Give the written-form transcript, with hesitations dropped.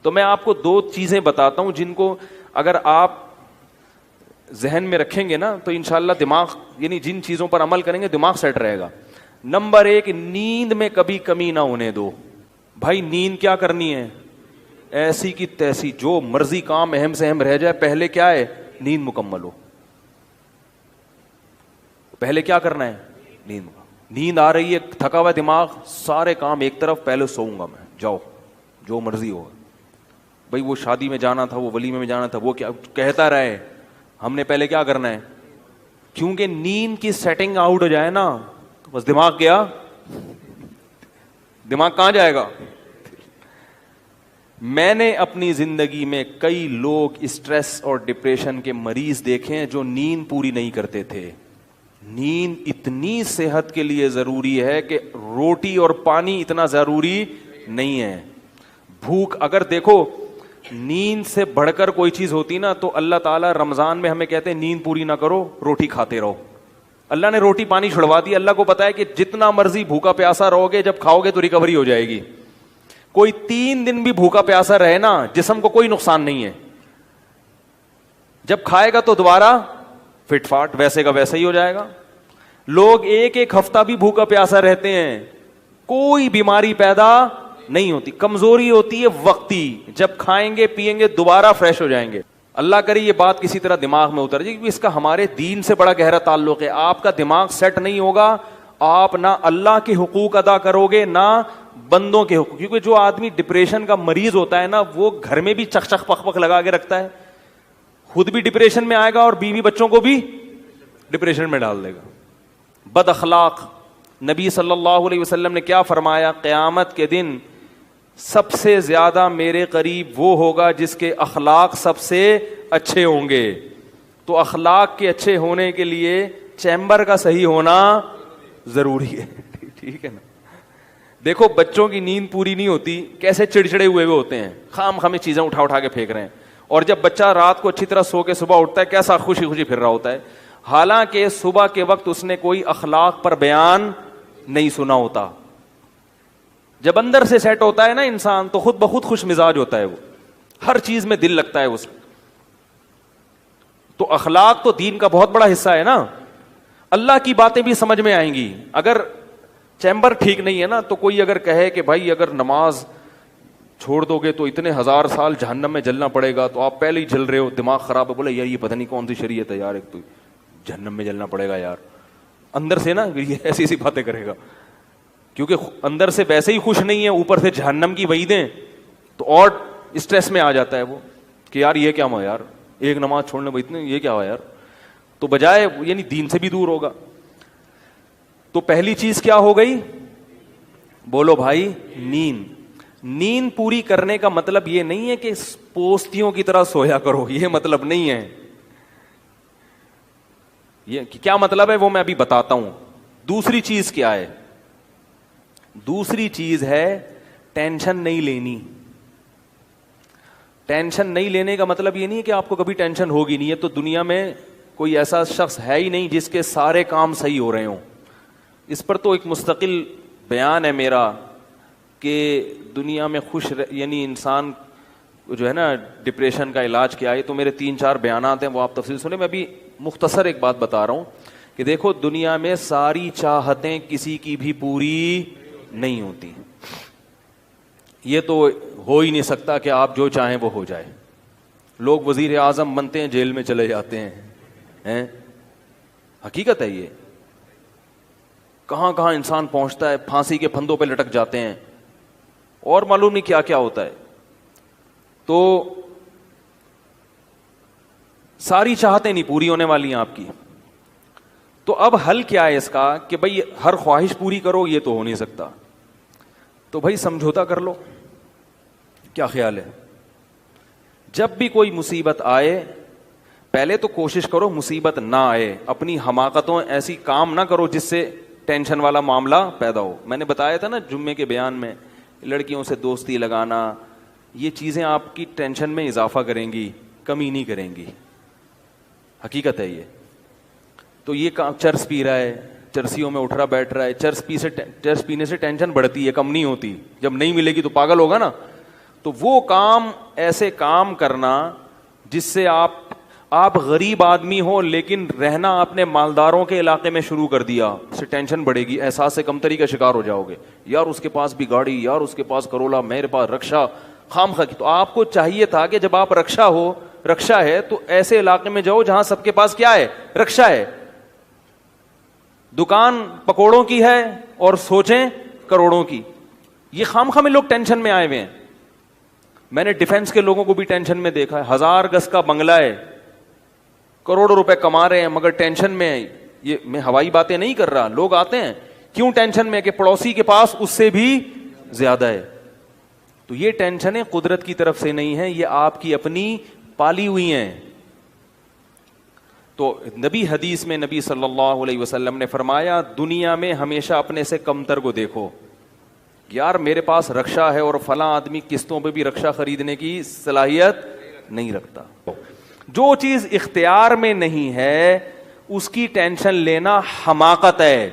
تو میں آپ کو 2 چیزیں بتاتا ہوں جن کو اگر آپ ذہن میں رکھیں گے نا تو انشاءاللہ دماغ یعنی جن چیزوں پر عمل کریں گے دماغ سیٹ رہے گا. نمبر 1, نیند میں کبھی کمی نہ ہونے دو. بھائی نیند کیا کرنی ہے؟ ایسی کی تیسی, جو مرضی کام اہم سے اہم رہ جائے, پہلے کیا ہے؟ نیند مکمل ہو. پہلے کیا کرنا ہے؟ نیند آ رہی ہے, تھکا ہوا دماغ, سارے کام ایک طرف, پہلے سوؤں گا میں, جاؤ جو مرضی ہو. بھائی وہ شادی میں جانا تھا, وہ ولیمے میں جانا تھا, وہ کیا کہتا رہے, ہم نے پہلے کیا کرنا ہے؟ کیونکہ نیند کی سیٹنگ آؤٹ ہو جائے نا بس دماغ گیا, دماغ کہاں جائے گا؟ میں نے اپنی زندگی میں کئی لوگ اسٹریس اور ڈپریشن کے مریض دیکھے ہیں جو نیند پوری نہیں کرتے تھے. نیند اتنی صحت کے لیے ضروری ہے کہ روٹی اور پانی اتنا ضروری نہیں ہے. بھوک, اگر دیکھو نیند سے بڑھ کر کوئی چیز ہوتی نا تو اللہ تعالیٰ رمضان میں ہمیں کہتے ہیں نیند پوری نہ کرو, روٹی کھاتے رہو. اللہ نے روٹی پانی چھڑوا دی. اللہ کو پتا ہے کہ جتنا مرضی بھوکا پیاسا رہو گے, جب کھاؤ گے تو ریکوری ہو جائے گی. کوئی 3 دن بھی بھوکا پیاسا رہے نا, جسم کو کوئی نقصان نہیں ہے. جب کھائے گا تو دوبارہ فٹ فاٹ ویسے کا ویسا ہی ہو جائے گا. لوگ 1 ہفتہ بھی بھوکا پیاسا رہتے ہیں, کوئی بیماری پیدا نہیں ہوتی. کمزوری ہوتی ہے وقتی, جب کھائیں گے پیئیں گے دوبارہ فریش ہو جائیں گے. اللہ کرے یہ بات کسی طرح دماغ میں اتر جائے, کیونکہ اس کا ہمارے دین سے بڑا گہرا تعلق ہے. آپ کا دماغ سیٹ نہیں ہوگا, آپ نہ اللہ کے حقوق ادا کرو گے نہ بندوں کے حقوق. کیونکہ جو آدمی ڈپریشن کا مریض ہوتا ہے نا, وہ گھر میں بھی چخ چخ پخ پخ لگا کے رکھتا ہے, خود بھی ڈپریشن میں آئے گا اور بیوی بچوں کو بھی ڈپریشن میں ڈال دے گا. بد اخلاق, نبی صلی اللہ علیہ وسلم نے کیا فرمایا؟ قیامت کے دن سب سے زیادہ میرے قریب وہ ہوگا جس کے اخلاق سب سے اچھے ہوں گے. تو اخلاق کے اچھے ہونے کے لیے چیمبر کا صحیح ہونا ضروری ہے. ٹھیک ہے نا. دیکھو بچوں کی نیند پوری نہیں ہوتی, کیسے چڑچڑے ہوئے ہوتے ہیں, خام خامے چیزیں اٹھا اٹھا کے پھینک رہے ہیں. اور جب بچہ رات کو اچھی طرح سو کے صبح اٹھتا ہے, کیسا خوشی خوشی پھر رہا ہوتا ہے, حالانکہ صبح کے وقت اس نے کوئی اخلاق پر بیان نہیں سنا ہوتا. جب اندر سے سیٹ ہوتا ہے نا انسان, تو خود بخود خوش مزاج ہوتا ہے, وہ ہر چیز میں دل لگتا ہے اس. تو اخلاق تو دین کا بہت بڑا حصہ ہے نا. اللہ کی باتیں بھی سمجھ میں آئیں گی. اگر چیمبر ٹھیک نہیں ہے نا, تو کوئی اگر کہے کہ بھائی اگر نماز چھوڑ دو گے تو اتنے 1000 سال جہنم میں جلنا پڑے گا, تو آپ پہلے ہی جل رہے ہو, دماغ خراب ہے. بولے یار یہ پتہ نہیں کون سی شریعت ہے یار, ایک تو جہنم میں جلنا پڑے گا یار. اندر سے نا یہ ایسی ایسی باتیں کرے گا, کیونکہ اندر سے ویسے ہی خوش نہیں ہے, اوپر سے جہنم کی وعیدیں, تو اور اسٹریس میں آ جاتا ہے وہ کہ یار یہ کیا ہوا یار, ایک نماز چھوڑنے میں اتنے یہ کیا ہوا یار. تو بجائے یعنی دین سے بھی دور ہوگا. تو پہلی چیز کیا ہو گئی؟ بولو بھائی, نیند. نیند پوری کرنے کا مطلب یہ نہیں ہے کہ پوستیوں کی طرح سویا کرو, یہ مطلب نہیں ہے. یہ کیا مطلب ہے وہ میں ابھی بتاتا ہوں. دوسری چیز کیا ہے؟ دوسری چیز ہے ٹینشن نہیں لینی. ٹینشن نہیں لینے کا مطلب یہ نہیں ہے کہ آپ کو کبھی ٹینشن ہوگی نہیں. ہے تو دنیا میں کوئی ایسا شخص ہے ہی نہیں جس کے سارے کام صحیح ہو رہے ہوں. اس پر تو ایک مستقل بیان ہے میرا کہ دنیا میں یعنی انسان جو ہے نا ڈپریشن کا علاج کیا ہے. تو میرے 3-4 بیانات ہیں, وہ آپ تفصیل سنیں. میں ابھی مختصر ایک بات بتا رہا ہوں کہ دیکھو دنیا میں ساری چاہتیں کسی کی بھی پوری نہیں ہوتی. یہ تو ہو ہی نہیں سکتا کہ آپ جو چاہیں وہ ہو جائے. لوگ وزیر اعظم بنتے ہیں, جیل میں چلے جاتے ہیں. حقیقت ہے یہ. کہاں کہاں انسان پہنچتا ہے, پھانسی کے پھندوں پہ لٹک جاتے ہیں, اور معلوم نہیں کیا کیا ہوتا ہے. تو ساری چاہتیں نہیں پوری ہونے والی ہیں آپ کی. تو اب حل کیا ہے اس کا کہ بھئی ہر خواہش پوری کرو, یہ تو ہو نہیں سکتا. تو بھائی سمجھوتا کر لو. کیا خیال ہے؟ جب بھی کوئی مصیبت آئے پہلے تو کوشش کرو مصیبت نہ آئے. اپنی حماقتوں ایسی کام نہ کرو جس سے ٹینشن والا معاملہ پیدا ہو. میں نے بتایا تھا نا جمعے کے بیان میں, لڑکیوں سے دوستی لگانا, یہ چیزیں آپ کی ٹینشن میں اضافہ کریں گی, کمی نہیں کریں گی. حقیقت ہے یہ. تو یہ چرس پی رہا ہے, چرسیوں میں اٹھ رہا بیٹھ رہا ہے, چرس پینے سے ٹینشن بڑھتی ہے, کم نہیں ہوتی. جب نہیں ملے گی تو پاگل ہوگا نا. تو وہ کام، ایسے کام کرنا جس سے آپ غریب آدمی ہو لیکن رہنا اپنے مالداروں کے علاقے میں شروع کر دیا، اس سے ٹینشن بڑھے گی، احساس کمتری کا شکار ہو جاؤ گے، یار اس کے پاس بھی گاڑی، یار اس کے پاس کرولا، میرے پاس رکشا، خام خا کی۔ تو آپ کو چاہیے تھا کہ جب آپ رکشا ہے تو ایسے علاقے میں جاؤ جہاں سب کے پاس کیا ہے، رکشا ہے، دکان پکوڑوں کی ہے اور سوچیں کروڑوں کی۔ یہ خام خواہ میں لوگ ٹینشن میں آئے ہوئے ہیں۔ میں نے ڈیفنس کے لوگوں کو بھی ٹینشن میں دیکھا ہے، 1000 گز کا بنگلہ ہے، کروڑوں روپے کما رہے ہیں مگر ٹینشن میں ہے۔ یہ میں ہوائی باتیں نہیں کر رہا، لوگ آتے ہیں کیوں ٹینشن میں کہ پڑوسی کے پاس اس سے بھی زیادہ ہے۔ تو یہ ٹینشنیں قدرت کی طرف سے نہیں ہیں، یہ آپ کی اپنی پالی ہوئی ہیں۔ تو حدیث میں نبی صلی اللہ علیہ وسلم نے فرمایا دنیا میں ہمیشہ اپنے سے کمتر کو دیکھو، یار میرے پاس رکشا ہے اور فلاں آدمی قسطوں پہ بھی رکشا خریدنے کی صلاحیت نہیں رکھتا۔ جو چیز اختیار میں نہیں ہے اس کی ٹینشن لینا حماقت ہے۔